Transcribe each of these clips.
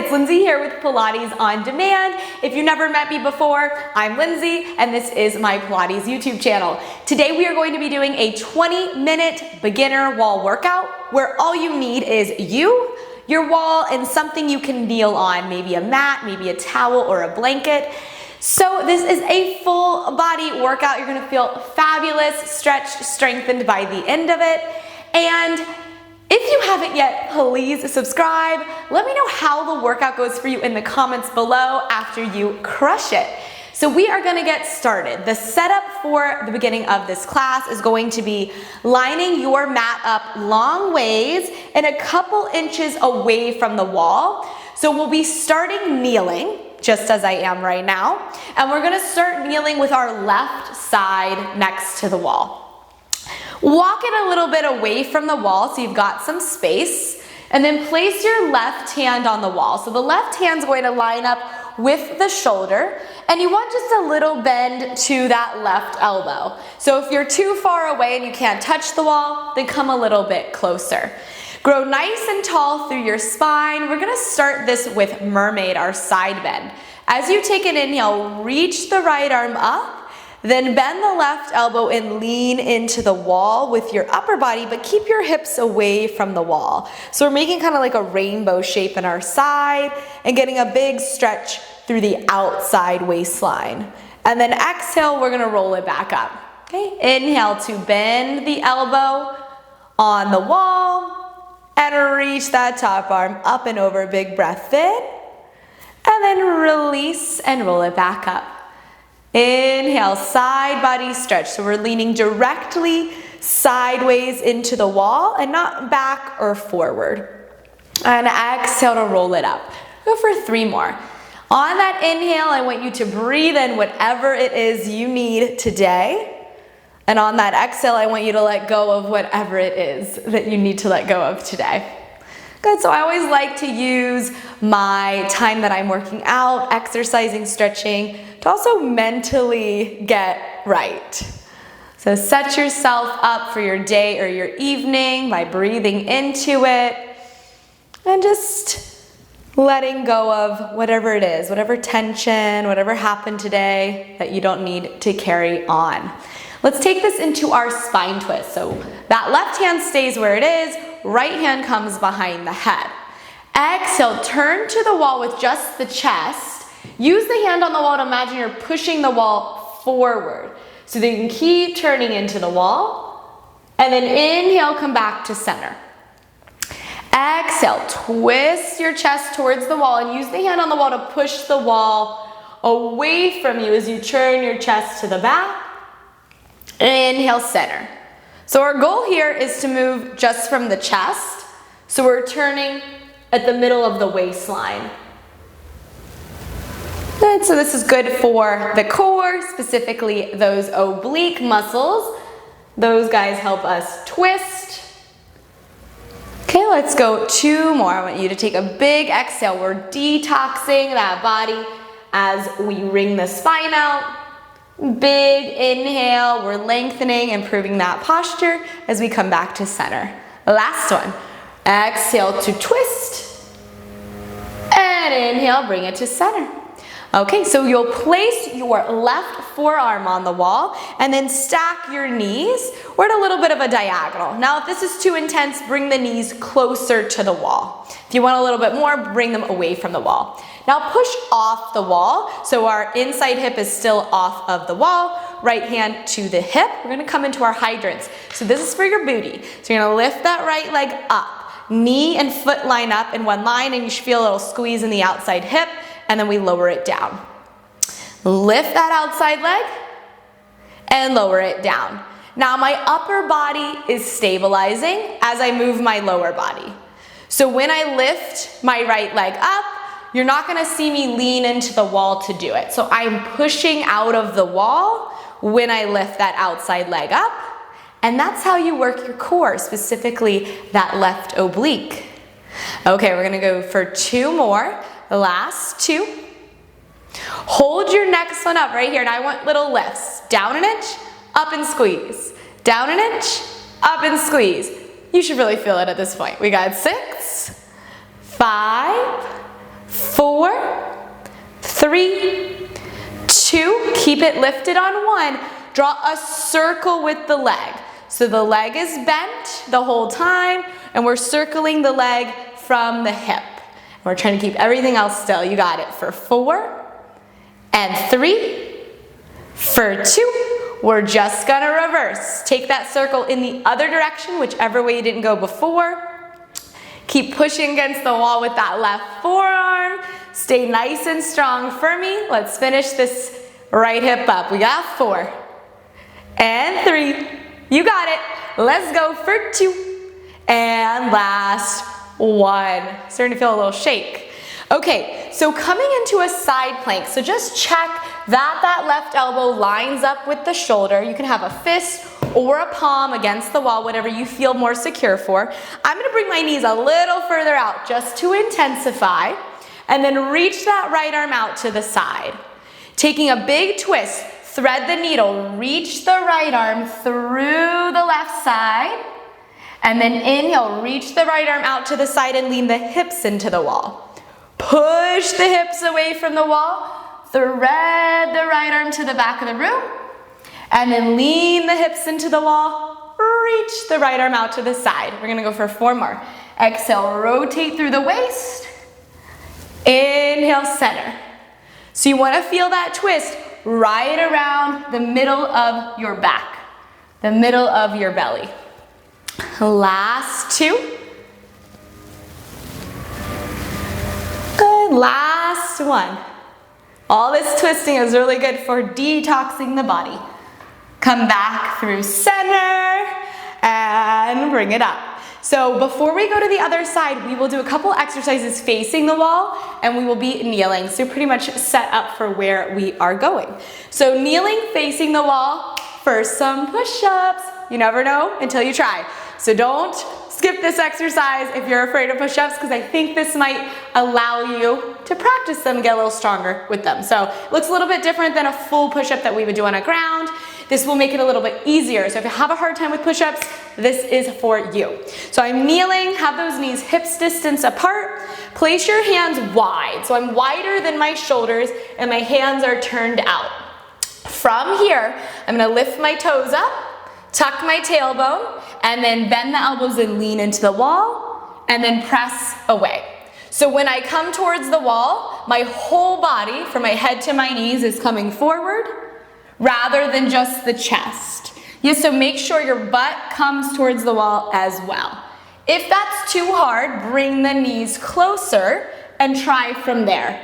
it's Lindsay here with Pilates On Demand. If you've never met me before, I'm Lindsay and this is my Pilates YouTube channel. Today we are going to be doing a 20-minute beginner wall workout where all you need is you, your wall, and something you can kneel on, maybe a mat, maybe a towel or a blanket. So this is a full body workout. You're gonna feel fabulous, stretched, strengthened by the end of it. And if you haven't yet, please subscribe. Let me know how the workout goes for you in the comments below after you crush it. So we are gonna get started. The setup for the beginning of this class is going to be lining your mat up long ways and a couple inches away from the wall. So we'll be starting kneeling, just as I am right now, and we're gonna start kneeling with our left side next to the wall. Walk it a little bit away from the wall so you've got some space, and then place your left hand on the wall. So the left hand's going to line up with the shoulder, and you want just a little bend to that left elbow. So if you're too far away and you can't touch the wall, then come a little bit closer. Grow nice and tall through your spine. We're gonna start this with mermaid, our side bend. As you take an inhale, reach the right arm up, then bend the left elbow and lean into the wall with your upper body, but keep your hips away from the wall. So we're making kind of like a rainbow shape in our side and getting a big stretch through the outside waistline. And then exhale, we're gonna roll it back up. Okay, inhale to bend the elbow on the wall, and reach that top arm up and over, big breath in, and then release and roll it back up. Inhale, side body stretch. So we're leaning directly sideways into the wall and not back or forward. And exhale to roll it up. Go for 3 more. On that inhale, I want you to breathe in whatever it is you need today. And on that exhale, I want you to let go of whatever it is that you need to let go of today. Good, so I always like to use my time that I'm working out, exercising, stretching, to also mentally get right. So set yourself up for your day or your evening by breathing into it and just letting go of whatever it is, whatever tension, whatever happened today that you don't need to carry on. Let's take this into our spine twist. So that left hand stays where it is, right hand comes behind the head. Exhale, turn to the wall with just the chest. Use the hand on the wall to imagine you're pushing the wall forward. So that you can keep turning into the wall. And then inhale, come back to center. Exhale, twist your chest towards the wall and use the hand on the wall to push the wall away from you as you turn your chest to the back. Inhale, center. So our goal here is to move just from the chest. So we're turning at the middle of the waistline. Good, so this is good for the core, specifically those oblique muscles. Those guys help us twist. Okay, let's go 2 more. I want you to take a big exhale. We're detoxing that body as we wring the spine out. Big inhale, we're lengthening, improving that posture as we come back to center. Last one, exhale to twist, and inhale, bring it to center. Okay, so you'll place your left forearm on the wall and then stack your knees. We're at a little bit of a diagonal. Now, if this is too intense, bring the knees closer to the wall. If you want a little bit more, bring them away from the wall. Now push off the wall, so our inside hip is still off of the wall, right hand to the hip. We're gonna come into our hydrants. So this is for your booty. So you're gonna lift that right leg up. Knee and foot line up in one line, and you should feel a little squeeze in the outside hip, and then we lower it down. Lift that outside leg, and lower it down. Now my upper body is stabilizing as I move my lower body. So when I lift my right leg up, you're not gonna see me lean into the wall to do it. So I'm pushing out of the wall when I lift that outside leg up. And that's how you work your core, specifically that left oblique. Okay, we're gonna go for 2 more. The last 2. Hold your next one up right here, and I want little lifts. Down an inch, up and squeeze. Down an inch, up and squeeze. You should really feel it at this point. We got 6, 5, 4, 3, 2, keep it lifted on 1. Draw a circle with the leg. So the leg is bent the whole time, and we're circling the leg from the hip. We're trying to keep everything else still. You got it for 4 and 3, for 2. We're just gonna reverse. Take that circle in the other direction, whichever way you didn't go before. Keep pushing against the wall with that left forearm. Stay nice and strong for me. Let's finish this right hip up. We got 4 and 3. You got it. Let's go for 2 and last 1. Starting to feel a little shake. Okay, so coming into a side plank, so just check that left elbow lines up with the shoulder. You can have a fist or a palm against the wall, whatever you feel more secure for. I'm gonna bring my knees a little further out just to intensify, and then reach that right arm out to the side. Taking a big twist, thread the needle, reach the right arm through the left side, and then inhale, reach the right arm out to the side and lean the hips into the wall. Push the hips away from the wall, thread the right arm to the back of the room, and then lean the hips into the wall, reach the right arm out to the side. We're gonna go for 4 more. Exhale, rotate through the waist. Inhale, center. So you wanna feel that twist right around the middle of your back, the middle of your belly. Last 2. Good, last 1. All this twisting is really good for detoxing the body. Come back through center and bring it up. So before we go to the other side, we will do a couple exercises facing the wall, and we will be kneeling. So pretty much set up for where we are going. So kneeling, facing the wall for some push-ups. You never know until you try. So don't skip this exercise if you're afraid of push-ups, because I think this might allow you to practice them, get a little stronger with them. So it looks a little bit different than a full push-up that we would do on the ground. This will make it a little bit easier. So if you have a hard time with push-ups, this is for you. So I'm kneeling, have those knees hips distance apart. Place your hands wide. So I'm wider than my shoulders and my hands are turned out. From here, I'm gonna lift my toes up, tuck my tailbone, and then bend the elbows and lean into the wall, and then press away. So when I come towards the wall, my whole body, from my head to my knees, is coming forward, rather than just the chest. Yes, so make sure your butt comes towards the wall as well. If that's too hard, bring the knees closer and try from there.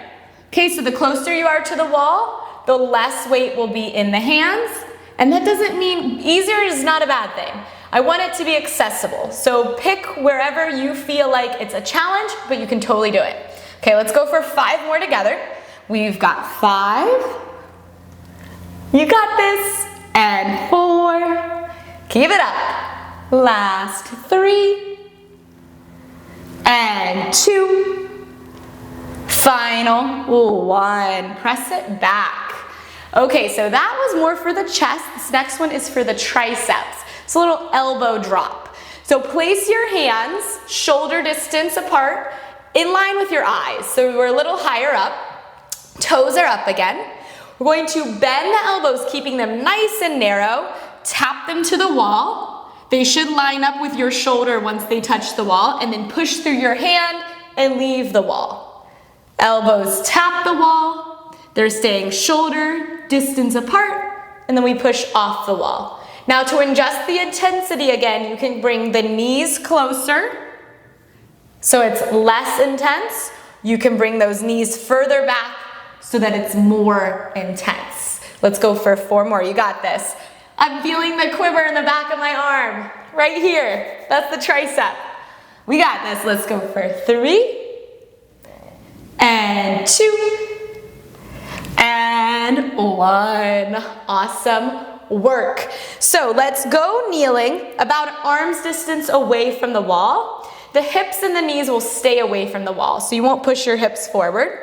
Okay, so the closer you are to the wall, the less weight will be in the hands. And that doesn't mean easier is not a bad thing. I want it to be accessible. So pick wherever you feel like it's a challenge, but you can totally do it. Okay, let's go for 5 more together. We've got 5. You got this. And 4. Keep it up. Last 3. And 2. Final 1. Press it back. Okay, so that was more for the chest. This next one is for the triceps. It's a little elbow drop. So place your hands shoulder distance apart, in line with your eyes. So we're a little higher up. Toes are up again. We're going to bend the elbows, keeping them nice and narrow. Tap them to the wall. They should line up with your shoulder once they touch the wall, and then push through your hand and leave the wall. Elbows tap the wall. They're staying shoulder distance apart, and then we push off the wall. Now to adjust the intensity again, you can bring the knees closer so it's less intense. You can bring those knees further back so that it's more intense. Let's go for 4 more. You got this. I'm feeling the quiver in the back of my arm, right here. That's the tricep. We got this. Let's go for 3, and 2, and 1. Awesome work. So let's go kneeling about arm's distance away from the wall. The hips and the knees will stay away from the wall, so you won't push your hips forward.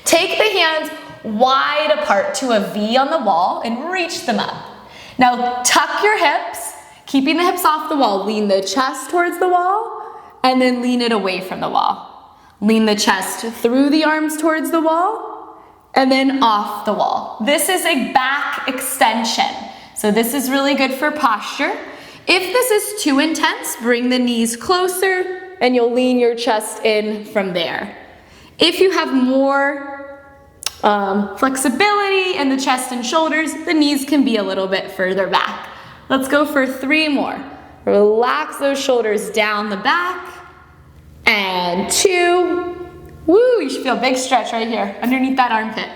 Take the hands wide apart to a V on the wall and reach them up. Now tuck your hips, keeping the hips off the wall. Lean the chest towards the wall and then lean it away from the wall. Lean the chest through the arms towards the wall and then off the wall. This is a back extension. So this is really good for posture. If this is too intense, bring the knees closer and you'll lean your chest in from there. If you have more flexibility in the chest and shoulders, the knees can be a little bit further back. Let's go for 3 more. Relax those shoulders down the back. And 2. Woo, you should feel a big stretch right here underneath that armpit.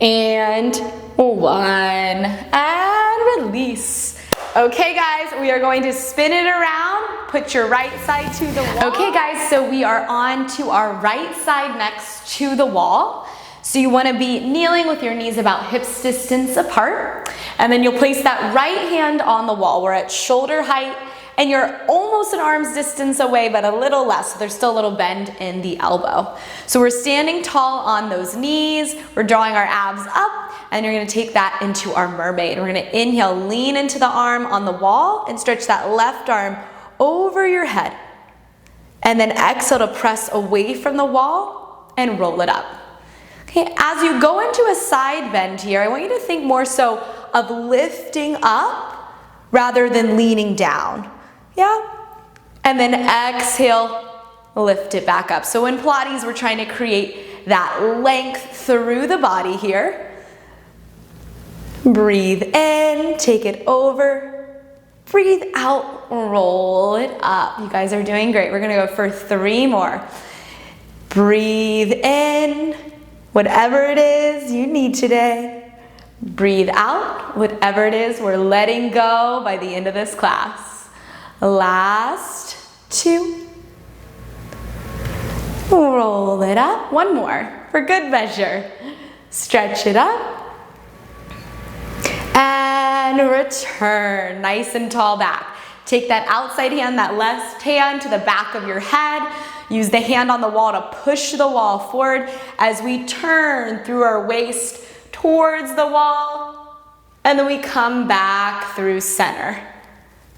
And 1. And release. Okay guys, we are going to spin it around. Put your right side to the wall. Okay guys, so we are on to our right side next to the wall. So you want to be kneeling with your knees about hips distance apart. And then you'll place that right hand on the wall. We're at shoulder height and you're almost an arm's distance away, but a little less. So there's still a little bend in the elbow. So we're standing tall on those knees. We're drawing our abs up and you're going to take that into our mermaid. We're going to inhale, lean into the arm on the wall and stretch that left arm over your head. And then exhale to press away from the wall and roll it up. Okay, as you go into a side bend here, I want you to think more so of lifting up rather than leaning down. Yeah? And then exhale, lift it back up. So in Pilates, we're trying to create that length through the body here. Breathe in, take it over. Breathe out, roll it up. You guys are doing great. We're gonna go for 3 more. Breathe in. Whatever it is you need today, breathe out. Whatever it is we're letting go by the end of this class. Last 2. Roll it up. 1 more for good measure. Stretch it up. And return. Nice and tall back. Take that outside hand, that left hand to the back of your head. Use the hand on the wall to push the wall forward as we turn through our waist towards the wall. And then we come back through center.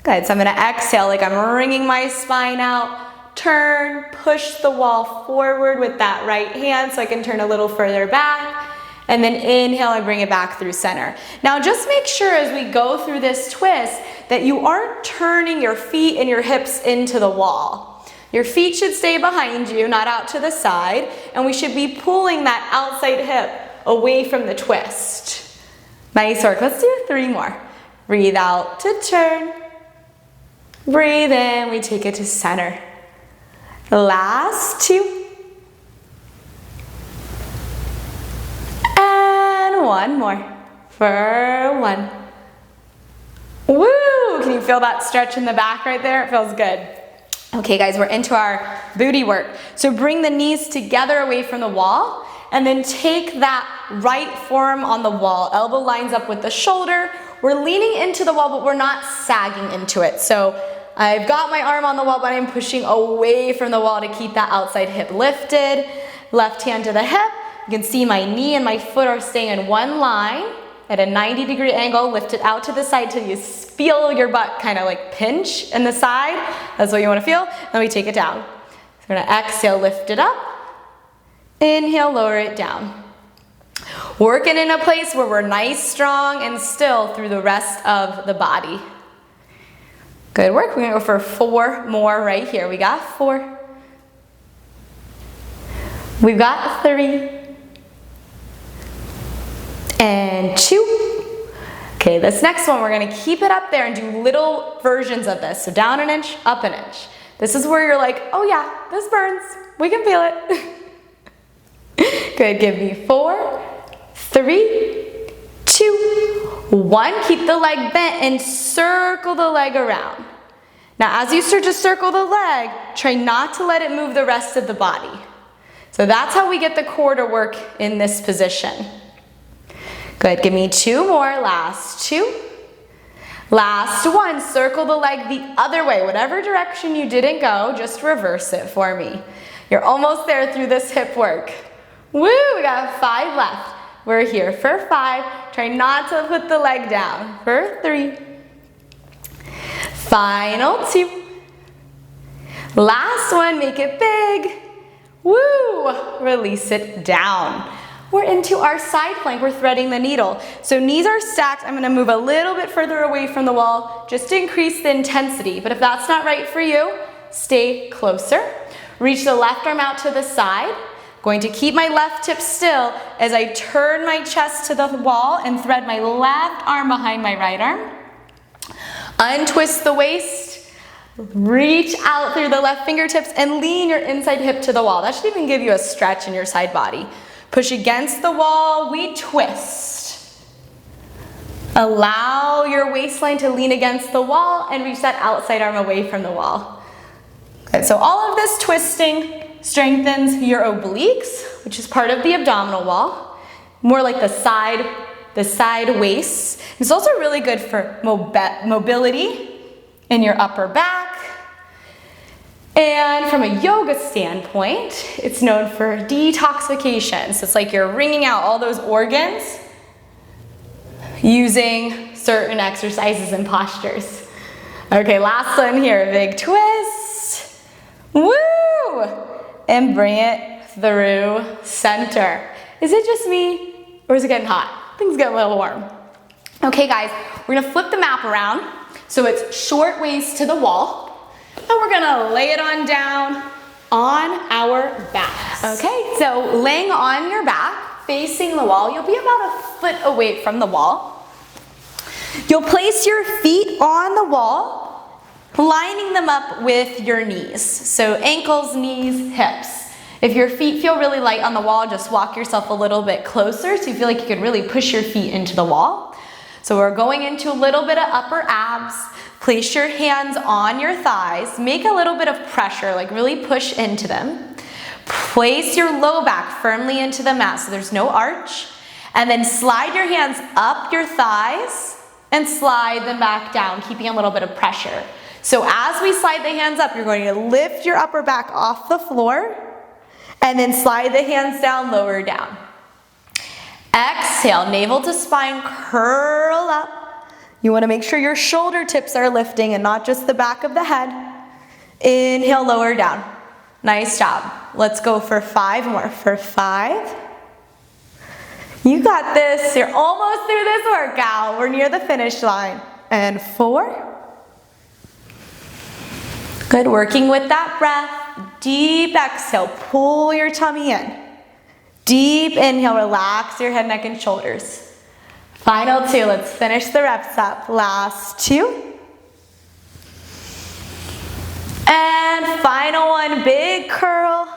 Good, so I'm gonna exhale like I'm wringing my spine out. Turn, push the wall forward with that right hand so I can turn a little further back. And then inhale and bring it back through center. Now just make sure as we go through this twist that you aren't turning your feet and your hips into the wall. Your feet should stay behind you, not out to the side, and we should be pulling that outside hip away from the twist. Nice work. Let's do 3 more. Breathe out to turn. Breathe in, we take it to center. Last 2. And 1 more for 1. Woo! Can you feel that stretch in the back right there? It feels good. Okay guys, we're into our booty work. So bring the knees together away from the wall and then take that right forearm on the wall. Elbow lines up with the shoulder. We're leaning into the wall, but we're not sagging into it. So I've got my arm on the wall, but I'm pushing away from the wall to keep that outside hip lifted. Left hand to the hip. You can see my knee and my foot are staying in one line at a 90-degree angle. Lift it out to the side till you feel your butt kind of like pinch in the side. That's what you want to feel. Then we take it down. So we're going to exhale, lift it up. Inhale, lower it down. Working in a place where we're nice, strong, and still through the rest of the body. Good work. We're going to go for 4 more right here. We got 4. We've got 3. And 2. Okay, this next one, we're gonna keep it up there and do little versions of this. So down an inch, up an inch. This is where you're like, oh yeah, this burns. We can feel it. Good, give me 4, 3, 2, 1. Keep the leg bent and circle the leg around. Now, as you start to circle the leg, try not to let it move the rest of the body. So that's how we get the core to work in this position. Good, give me 2 more, last 2. Last 1, circle the leg the other way. Whatever direction you didn't go, just reverse it for me. You're almost there through this hip work. Woo, we got 5 left. We're here for 5. Try not to put the leg down. For 3. Final 2. Last one, make it big. Woo! Release it down. We're into our side plank. We're threading the needle. So knees are stacked. I'm gonna move a little bit further away from the wall just to increase the intensity. But if that's not right for you, stay closer. Reach the left arm out to the side. Going to keep my left hip still as I turn my chest to the wall and thread my left arm behind my right arm. Untwist the waist. Reach out through the left fingertips and lean your inside hip to the wall. That should even give you a stretch in your side body. Push against the wall, we twist. Allow your waistline to lean against the wall and reach that outside arm away from the wall. Good, so all of this twisting strengthens your obliques, which is part of the abdominal wall, more like the side waist. It's also really good for mobility in your upper back. And from a yoga standpoint, it's known for detoxification. So it's like you're wringing out all those organs using certain exercises and postures. Okay, last one here, big twist. Woo! And bring it through center. Is it just me or is it getting hot? Things get a little warm. Okay guys, we're gonna flip the map around. So it's short waist to the wall and we're gonna lay it on down on our backs. Okay, so laying on your back, facing the wall, you'll be about a foot away from the wall. You'll place your feet on the wall, lining them up with your knees. So ankles, knees, hips. If your feet feel really light on the wall, just walk yourself a little bit closer so you feel like you could really push your feet into the wall. So we're going into a little bit of upper abs. Place your hands on your thighs. Make a little bit of pressure, like really push into them. Place your low back firmly into the mat so there's no arch. And then slide your hands up your thighs and slide them back down, keeping a little bit of pressure. So as we slide the hands up, you're going to lift your upper back off the floor and then slide the hands down, lower down. Exhale, navel to spine, curl up. You want to make sure your shoulder tips are lifting and not just the back of the head. Inhale, lower down. Nice job. Let's go for 5 more. For 5. You got this. You're almost through this workout. We're near the finish line. And 4. Good, working with that breath. Deep exhale, pull your tummy in. Deep inhale, relax your head, neck, and shoulders. Final 2, let's finish the reps up. Last 2. And final 1, big curl.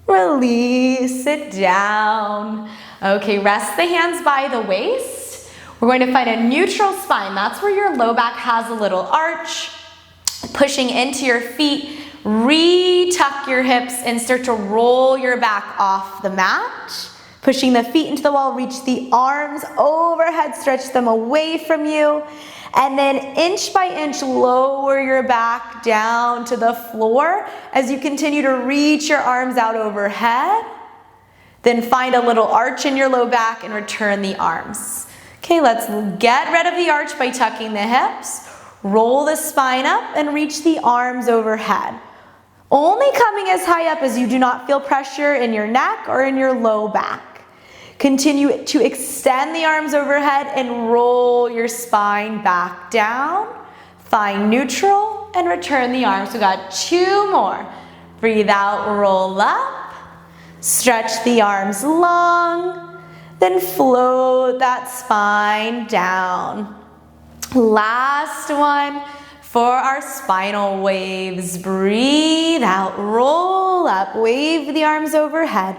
Release it down. Okay, rest the hands by the waist. We're going to find a neutral spine. That's where your low back has a little arch. Pushing into your feet, re-tuck your hips and start to roll your back off the mat. Pushing the feet into the wall, reach the arms overhead, stretch them away from you. And then inch by inch, lower your back down to the floor as you continue to reach your arms out overhead. Then find a little arch in your low back and return the arms. Okay, let's get rid of the arch by tucking the hips. Roll the spine up and reach the arms overhead. Only coming as high up as you do not feel pressure in your neck or in your low back. Continue to extend the arms overhead and roll your spine back down. Find neutral and return the arms. We got 2 more. Breathe out, roll up. Stretch the arms long. Then float that spine down. Last one for our spinal waves. Breathe out, roll up, wave the arms overhead.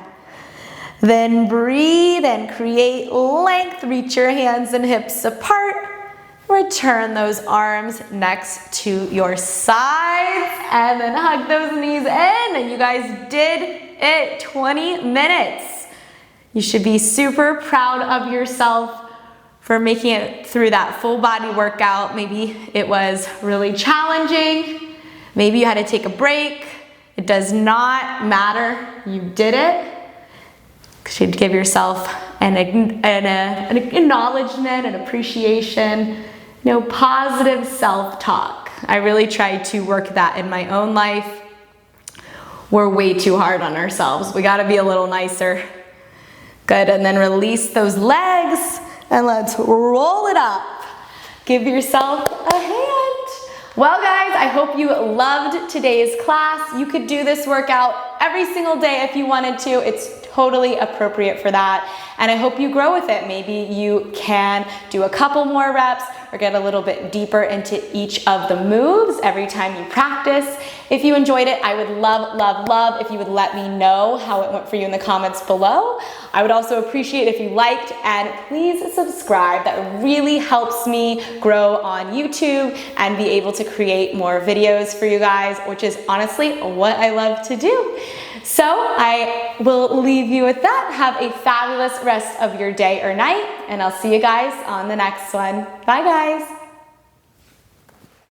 Then breathe and create length. Reach your hands and hips apart. Return those arms next to your sides and then hug those knees in. You guys did it, 20 minutes. You should be super proud of yourself for making it through that full body workout. Maybe it was really challenging. Maybe you had to take a break. It does not matter. You did it. You should give yourself an acknowledgement, an appreciation, positive self-talk. I really try to work that in my own life. We're way too hard on ourselves. We gotta be a little nicer. Good, and then release those legs and let's roll it up. Give yourself a hand. Well guys, I hope you loved today's class. You could do this workout every single day if you wanted to. It's totally appropriate for that. And I hope you grow with it. Maybe you can do a couple more reps or get a little bit deeper into each of the moves every time you practice. If you enjoyed it, I would love, love, love if you would let me know how it went for you in the comments below. I would also appreciate if you liked, and please subscribe. That really helps me grow on YouTube and be able to create more videos for you guys, which is honestly what I love to do. So I will leave you with that. Have a fabulous rest of your day or night, and I'll see you guys on the next one. Bye guys.